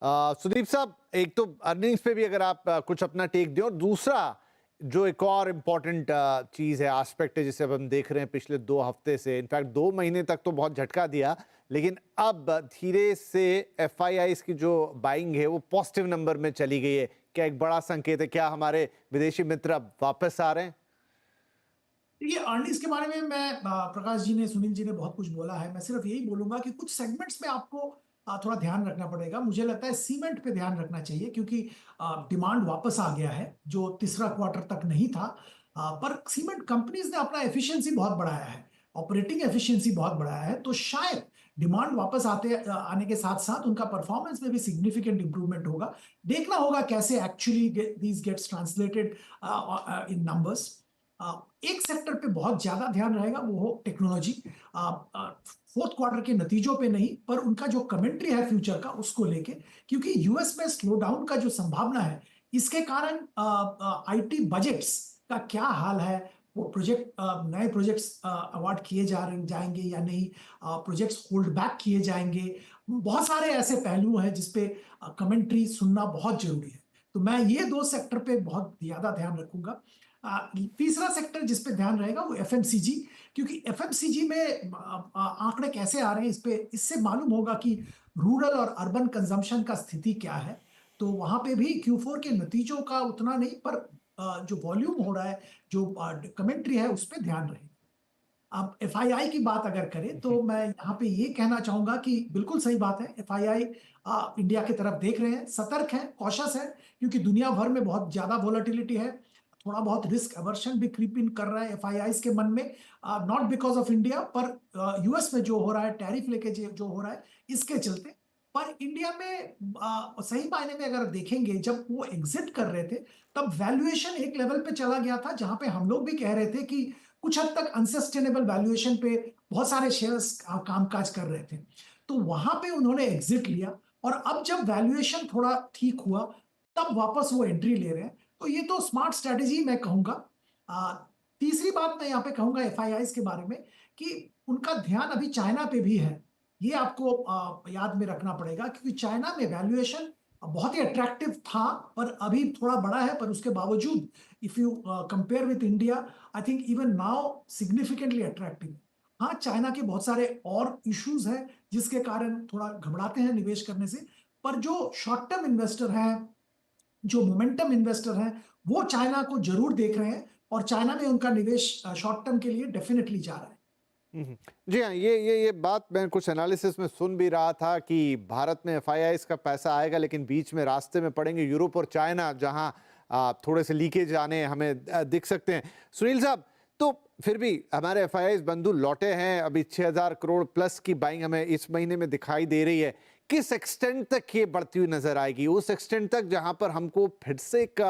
सुदीप साहब, एक तो अर्निंग्स पे भी अगर आप कुछ अपना टेक दें, और दूसरा जो एक और इम्पॉर्टेंट चीज़ है, एस्पेक्ट है, जिसे अब हम देख रहे हैं पिछले 2 हफ्ते से, इनफैक्ट 2 महीने तक तो बहुत झटका दिया, लेकिन अब धीरे से एफआईआईज की जो बाइंग है वो पॉजिटिव नंबर में चली गई है। क्या एक बड़ा संकेत है? क्या हमारे विदेशी मित्र अब वापस आ रहे हैं? देखिए, अर्निंग्स के बारे में मैं प्रकाश जी ने, सुनील जी ने बहुत कुछ बोला है। मैं सिर्फ यही बोलूंगा कि कुछ सेगमेंट्स में आपको थोड़ा ध्यान रखना पड़ेगा। मुझे लगता है सीमेंट पे ध्यान रखना चाहिए, क्योंकि डिमांड वापस आ गया है जो तीसरा क्वार्टर तक नहीं था। पर सीमेंट कंपनीज ने अपना एफिशिएंसी बहुत बढ़ाया है, ऑपरेटिंग एफिशिएंसी बहुत बढ़ाया है, तो शायद डिमांड वापस आने के साथ साथ उनका परफॉर्मेंस में भी सिग्निफिकेंट इंप्रूवमेंट होगा। देखना होगा कैसे actually these gets translated in numbers. एक सेक्टर पे बहुत ज्यादा ध्यान रहेगा, वो हो टेक्नोलॉजी। फोर्थ क्वार्टर के नतीजों पे नहीं, पर उनका जो कमेंट्री है फ्यूचर का, उसको लेके, क्योंकि यूएस में स्लो डाउन का जो संभावना है, इसके कारण आईटी बजट्स का क्या हाल है, वो नए प्रोजेक्ट्स अवार्ड किए जाएंगे या नहीं, प्रोजेक्ट्स होल्ड बैक किए जाएंगे। बहुत सारे ऐसे पहलू हैं जिसपे कमेंट्री सुनना बहुत जरूरी है। तो मैं ये दो सेक्टर पे बहुत ज्यादा ध्यान रखूंगा। तीसरा सेक्टर जिस पे ध्यान रहेगा वो एफएमसीजी, क्योंकि एफएमसीजी में आंकड़े कैसे आ रहे हैं, इससे मालूम होगा कि रूरल और अर्बन कंजम्पशन का स्थिति क्या है। तो वहां पे भी Q4 के नतीजों का उतना नहीं, पर जो वॉल्यूम हो रहा है, जो कमेंट्री है, उस पर ध्यान रहेगा। अब एफआईआई की बात अगर करें तो मैं यहाँ पे ये कहना चाहूंगा कि बिल्कुल सही बात है, एफआईआई इंडिया की तरफ देख रहे हैं, सतर्क हैं, कॉशस है, क्योंकि दुनिया भर में बहुत ज्यादा वोलेटिलिटी है। थोड़ा बहुत रिस्क अवर्शन भी क्रीप इन कर रहा है एफआईआई के मन में, नॉट बिकॉज ऑफ इंडिया, पर यूएस में जो हो रहा है, टैरिफ लेके जो हो रहा है, इसके चलते। पर इंडिया में सही मायने में अगर देखेंगे, जब वो एग्जिट कर रहे थे, तब वैल्यूएशन एक लेवल पे चला गया था जहां पे हम लोग भी कह रहे थे कि कुछ हद तक अनसस्टेनेबल वैल्यूएशन पे बहुत सारे शेयर्स कामकाज कर रहे थे। तो वहां पे उन्होंने एग्जिट लिया, और अब जब वैल्यूएशन थोड़ा ठीक हुआ, तब वापस वो एंट्री ले रहे हैं। तो ये तो स्मार्ट स्ट्रेटेजी मैं कहूंगा। आ, तीसरी बात मैं यहाँ पे कहूंगा एफआईआई के बारे में, कि उनका ध्यान अभी चाइना पे भी है। ये आपको याद में रखना पड़ेगा, क्योंकि चाइना में वैल्यूएशन बहुत ही अट्रैक्टिव था, पर अभी थोड़ा बड़ा है, पर उसके बावजूद if you compare with India, I think even now significantly attractive. हाँ, चाइना के बहुत सारे और इश्यूज हैं जिसके कारण थोड़ा घबराते हैं निवेश करने से। पर जो शॉर्ट टर्म इन्वेस्टर हैं, जो मोमेंटम इन्वेस्टर हैं, वो चाइना को जरूर देख रहे हैं, और चाइना में उनका निवेश शॉर्ट टर्म के लिए डेफिनेटली जा रहा है। जी हाँ, ये बात मैं कुछ एनालिसिस में सुन भी रहा था कि भारत में एफआईआईज का पैसा आएगा, लेकिन बीच में रास्ते में पड़ेंगे यूरोप और चाइना, जहां थोड़े से लीकेज आने हमें दिख सकते हैं। सुनील साहब, तो फिर भी हमारे एफआईआईज बंधु लौटे हैं, अभी 6,000 करोड़ प्लस की बाइंग हमें इस महीने में दिखाई दे रही है। किस एक्सटेंट तक ये बढ़ती हुई नजर आएगी? उस एक्सटेंट तक जहां पर हमको फिर से एक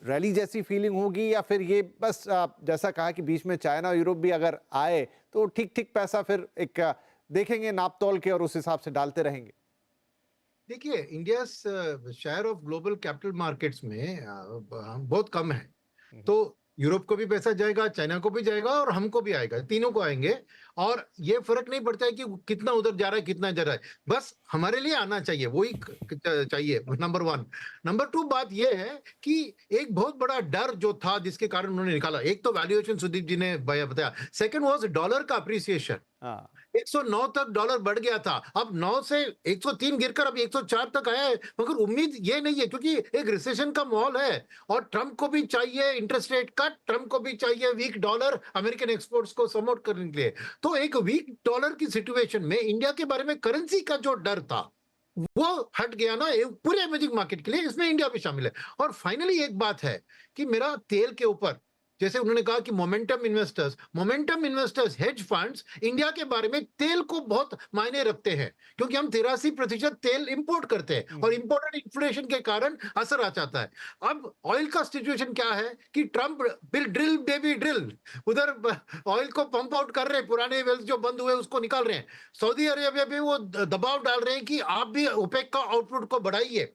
रैली जैसी फीलिंग होगी, या फिर ये बस जैसा कहा कि बीच में चाइना और यूरोप भी अगर आए तो ठीक ठीक पैसा फिर एक देखेंगे नाप तोल के और उस हिसाब से डालते रहेंगे? देखिए, India share of global capital markets में बहुत कम है। तो यूरोप को भी पैसा जाएगा, चाइना को भी जाएगा और हमको भी आएगा, तीनों को आएंगे। और ये फर्क नहीं पड़ता है कि कितना उधर जा रहा है, कितना जा रहा है, बस हमारे लिए आना चाहिए, वही चाहिए, नंबर वन। नंबर टू बात ये है कि एक बहुत बड़ा डर जो था जिसके कारण उन्होंने निकाला, एक तो वैल्यूएशन सुदीप जी ने बताया, सेकंड वाज डॉलर का अप्रिसिएशन। हाँ। 109 तक डॉलर बढ़ गया था, अब 9 से 103 गिरकर अब 104 तक आया है। मगर उम्मीद ये नहीं है, क्योंकि एक रिसेशन का माहौल है, और ट्रंप को भी चाहिए इंटरेस्ट रेट कट, ट्रंप को भी चाहिए वीक डॉलर अमेरिकन एक्सपोर्ट्स को सपोर्ट करने के लिए। तो एक वीक डॉलर की सिचुएशन में इंडिया के बारे में करेंसी का जो डर था वो हट गया ना, पूरे इमर्जिंग मार्केट के लिए, इसमें इंडिया भी शामिल है। और फाइनली एक बात है कि मेरा तेल के ऊपर, जैसे उन्होंने कहा कि momentum investors, hedge funds India के बारे में तेल को बहुत मायने रखते हैं, क्योंकि हम 83% तेल इंपोर्ट करते हैं, और इंपोर्टेड इन्फ्लेशन के कारण असर आ जाता है। अब ऑयल का सिचुएशन क्या है कि Trump bill drill baby drill, उधर ऑयल को पंप आउट कर रहे हैं, पुराने वेल्स जो बंद हुए उसको निकाल रहे हैं। सऊदी अरेबिया भी वो दबाव डाल रहे हैं कि आप भी ओपेक का आउटपुट को बढ़ाइए,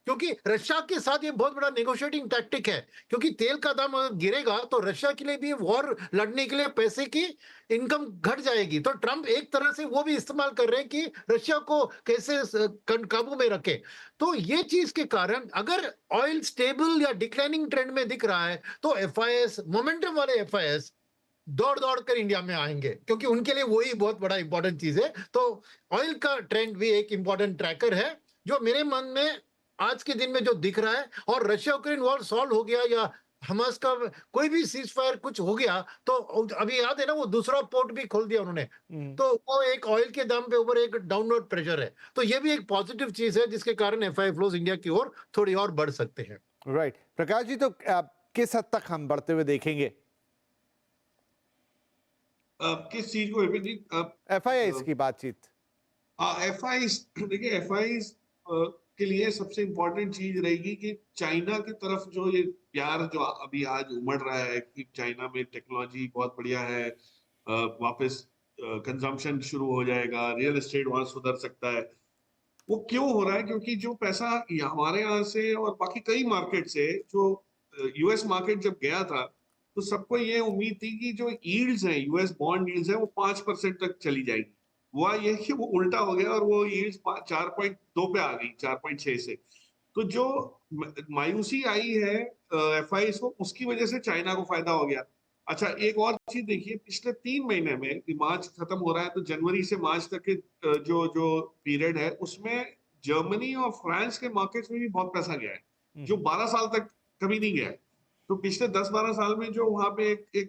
क्योंकि रशिया के साथ ये बहुत बड़ा नेगोशिएटिंग टैक्टिक है, क्योंकि तेल का दाम अगर गिरेगा तो रशिया के लिए भी वॉर लड़ने के लिए पैसे की इनकम घट जाएगी। तो ट्रम्प एक तरह से वो भी इस्तेमाल कर रहे हैं कि रशिया को कैसे काबू में रखे। तो ये चीज के कारण अगर ऑयल स्टेबल या डिक्लाइनिंग ट्रेंड में दिख रहा है तो एफआईएस, मोमेंटम वाले एफआईएस दौड़ दौड़ कर इंडिया में आएंगे, क्योंकि उनके लिए वही बहुत बड़ा इंपॉर्टेंट चीज है। तो ऑयल का ट्रेंड भी एक इंपॉर्टेंट ट्रैकर है जो मेरे मन में आज के दिन में जो दिख रहा है। और रशिया यूक्रेन वॉर सॉल्व हो गया या हमास का कोई भी सीज फायर कुछ हो गया तो अभी याद है ना, वो दूसरा पोर्ट भी खोल दिया उन्होंने, तो वो एक ऑयल के दाम पे ऊपर एक डाउनवर्ड प्रेशर है। तो ये भी एक पॉजिटिव चीज है जिसके कारण एफआई फ्लोज इंडिया की ओर थोड़ी और बढ़ सकते हैं। राइट प्रकाश जी, तो किस हद तक हम बढ़ते हुए देखेंगे किस चीज को एफआईआई की बातचीत? एफआई देखिए, एफआई के लिए सबसे इम्पोर्टेंट चीज रहेगी कि चाइना की तरफ जो ये प्यार जो अभी आज उमड़ रहा है कि चाइना में टेक्नोलॉजी बहुत बढ़िया है, वापस कंजम्पशन शुरू हो जाएगा, रियल एस्टेट वहां सुधर सकता है। वो क्यों हो रहा है? क्योंकि जो पैसा हमारे यहाँ से और बाकी कई मार्केट से जो यूएस मार्केट जब गया था तो सबको ये उम्मीद थी कि जो यील्ड्स हैं, यूएस बॉन्ड यील्ड्स है, वो 5% तक चली जाएगी। हुआ ये कि वो उल्टा हो गया और वो यील्ड्स 4.2 पे आ गई 4.6 से। तो जो मायूसी आई है एफआई को, उसकी वजह से चाइना को फायदा हो गया। अच्छा, एक और चीज देखिए, पिछले 3 महीने में, मार्च खत्म हो रहा है तो जनवरी से मार्च तक के जो जो पीरियड है उसमें जर्मनी और फ्रांस के मार्केट्स में भी बहुत पैसा गया है जो 12 साल तक कभी नहीं गया है। तो पिछले 10-12 साल में जो वहां पे एक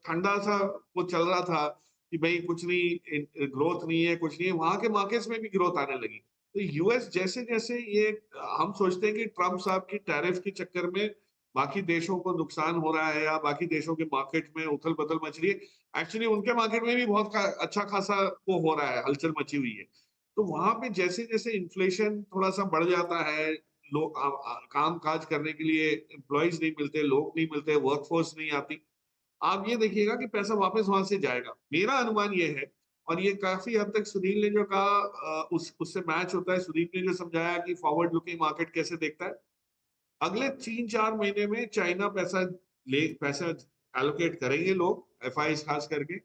ठंडा सा वो चल रहा था कि भाई कुछ नहीं, ग्रोथ नहीं है, कुछ नहीं है, वहां के मार्केट्स में भी ग्रोथ आने लगी। तो यूएस जैसे जैसे ये, हम सोचते हैं कि ट्रम्प साहब की टैरिफ के चक्कर में बाकी देशों को नुकसान हो रहा है या बाकी देशों के मार्केट में उथल पुथल मच रही है, एक्चुअली उनके मार्केट में भी बहुत अच्छा खासा वो हो रहा है, हलचल मची हुई है। तो वहां पे जैसे जैसे इन्फ्लेशन थोड़ा सा बढ़ जाता है, लोग काम काज करने के लिए एम्प्लॉइज नहीं मिलते, लोग नहीं मिलते, वर्कफोर्स नहीं आती, आप ये देखिएगा कि पैसा वापस वहां से जाएगा। मेरा अनुमान ये है, और ये काफी हद तक सुनील ने जो कहा उससे मैच होता है। सुनील ने जो समझाया कि फॉरवर्ड लुकिंग मार्केट कैसे देखता है, अगले 3-4 महीने में चाइना पैसा एलोकेट करेंगे लोग, एफआई खास करके।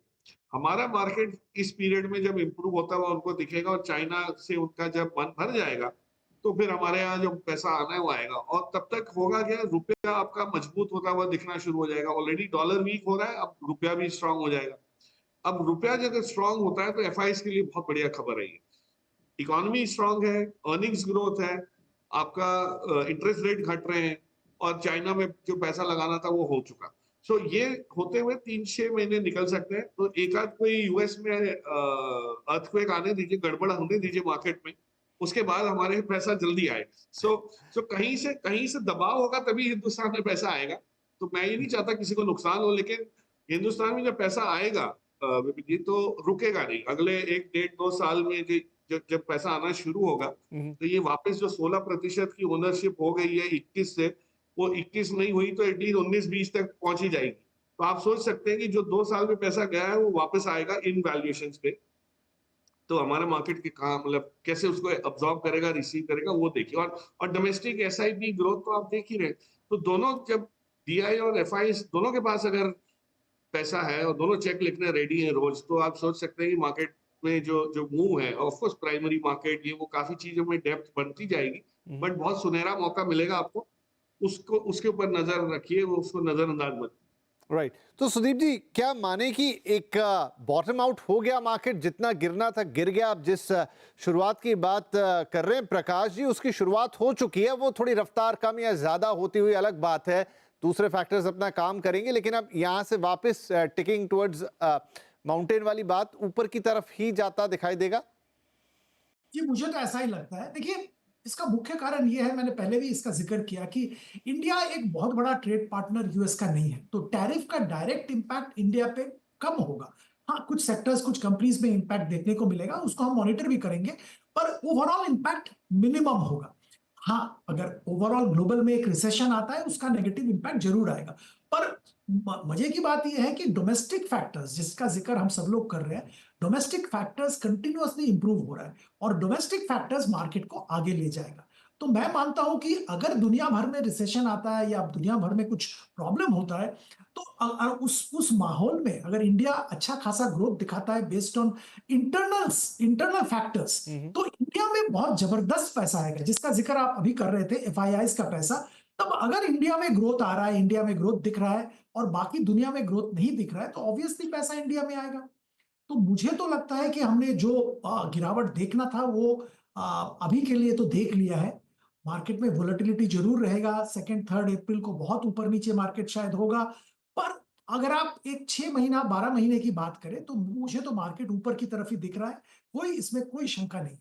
हमारा मार्केट इस पीरियड में जब इंप्रूव होता हुआ उनको दिखेगा और चाइना से उनका जब मन भर जाएगा तो फिर हमारे यहाँ जो पैसा आना है वो आएगा। और तब तक होगा क्या, रुपया आपका मजबूत होता हुआ दिखना शुरू हो जाएगा। ऑलरेडी डॉलर वीक हो रहा है, अब रुपया भी स्ट्रांग हो जाएगा। अब रुपया जब स्ट्रांग होता है तो एफआई के लिए बहुत बढ़िया खबर है ये। इकोनॉमी स्ट्रांग है, अर्निंग्स ग्रोथ है, आपका इंटरेस्ट रेट घट रहे हैं और चाइना में जो पैसा लगाना था वो हो चुका। सो ये होते हुए 3-6 महीने निकल सकते हैं। तो एक आध कोई यूएस में अर्थक्वेक आने दीजिए, गड़बड़ होने दीजिए मार्केट में, उसके बाद हमारे पैसा जल्दी आए। सो कहीं से दबाव होगा तभी हिंदुस्तान में पैसा आएगा। तो मैं ये नहीं चाहता किसी को नुकसान हो, लेकिन हिंदुस्तान में जब पैसा आएगा ये तो रुकेगा नहीं। अगले 1-1.5-2 साल में जब पैसा आना शुरू होगा तो ये वापस जो 16% की ओनरशिप हो गई है 21 से, वो 21 नहीं हुई तो एटलीस्ट 19-20 तक पहुंच ही जाएगी। तो आप सोच सकते हैं कि जो 2 साल में पैसा गया है वो वापस आएगा इन वैल्यूएशंस पे। तो हमारे मार्केट के कहा, मतलब कैसे उसको अब्सॉर्ब करेगा, रिसीव करेगा, वो देखिए। और डोमेस्टिक एसआईपी ग्रोथ तो आप देख ही रहे। तो दोनों, जब डीआई और एफआई दोनों के पास अगर पैसा है और दोनों चेक लिखने रेडी है रोज, तो आप सोच सकते हैं कि मार्केट में जो मूव है, ऑफ कोर्स प्राइमरी मार्केट, ये वो काफी चीजों में डेप्थ बनती जाएगी, बट बहुत सुनहरा मौका मिलेगा आपको। उसको उसके ऊपर नजर रखिए, वो उसको नजरअंदाज मत। राइट तो सुदीप जी, क्या माने कि एक बॉटम आउट हो गया मार्केट, जितना गिरना था गिर गया? अब जिस शुरुआत की बात कर रहे हैं प्रकाश जी, उसकी शुरुआत हो चुकी है। वो थोड़ी रफ्तार कम या ज्यादा होती हुई अलग बात है, दूसरे फैक्टर्स अपना काम करेंगे, लेकिन अब यहाँ से वापस टिकिंग टुवर्ड्स माउंटेन वाली बात ऊपर की तरफ ही जाता दिखाई देगा। जी, मुझे तो ऐसा ही लगता है। देखिए, इसका मुख्य कारण ये है, मैंने पहले भी इसका जिक्र किया कि इंडिया एक बहुत बड़ा ट्रेड पार्टनर यूएस का नहीं है, तो टैरिफ का डायरेक्ट इंपैक्ट इंडिया पे कम होगा। हाँ, कुछ सेक्टर्स, कुछ कंपनीज में इंपैक्ट देखने को मिलेगा, उसको हम मॉनिटर भी करेंगे, पर ओवरऑल इंपैक्ट मिनिमम होगा। हाँ, अगर ओवरऑल ग्लोबल में एक रिसेशन आता है, उसका नेगेटिव इंपैक्ट जरूर आएगा। पर मजे की बात यह है कि डोमेस्टिक फैक्टर्स, जिसका जिक्र हम सब लोग कर रहे हैं, डोमेस्टिक फैक्टर्स कंटिन्यूअसली इंप्रूव हो रहा है और डोमेस्टिक फैक्टर्स मार्केट को आगे ले जाएगा। तो मैं मानता हूं कि अगर दुनिया भर में रिसेशन आता है या दुनिया भर में कुछ प्रॉब्लम होता है, तो उस माहौल में अगर इंडिया अच्छा खासा ग्रोथ दिखाता है बेस्ड ऑन इंटरनल फैक्टर्स, तो इंडिया में बहुत जबरदस्त पैसा आएगा, जिसका जिक्र आप अभी कर रहे थे, एफआईआईज का पैसा। तब अगर इंडिया में ग्रोथ आ रहा है, इंडिया में ग्रोथ दिख रहा है और बाकी दुनिया में ग्रोथ नहीं दिख रहा है, तो ऑब्वियसली पैसा इंडिया में आएगा। तो मुझे तो लगता है कि हमने जो गिरावट देखना था वो अभी के लिए तो देख लिया है। मार्केट में वोलेटिलिटी जरूर रहेगा, सेकंड थर्ड अप्रैल को बहुत ऊपर नीचे मार्केट शायद होगा, पर अगर आप एक 6 महीना 12 महीने की बात करें तो मुझे तो मार्केट ऊपर की तरफ ही दिख रहा है, कोई इसमें कोई शंका नहीं।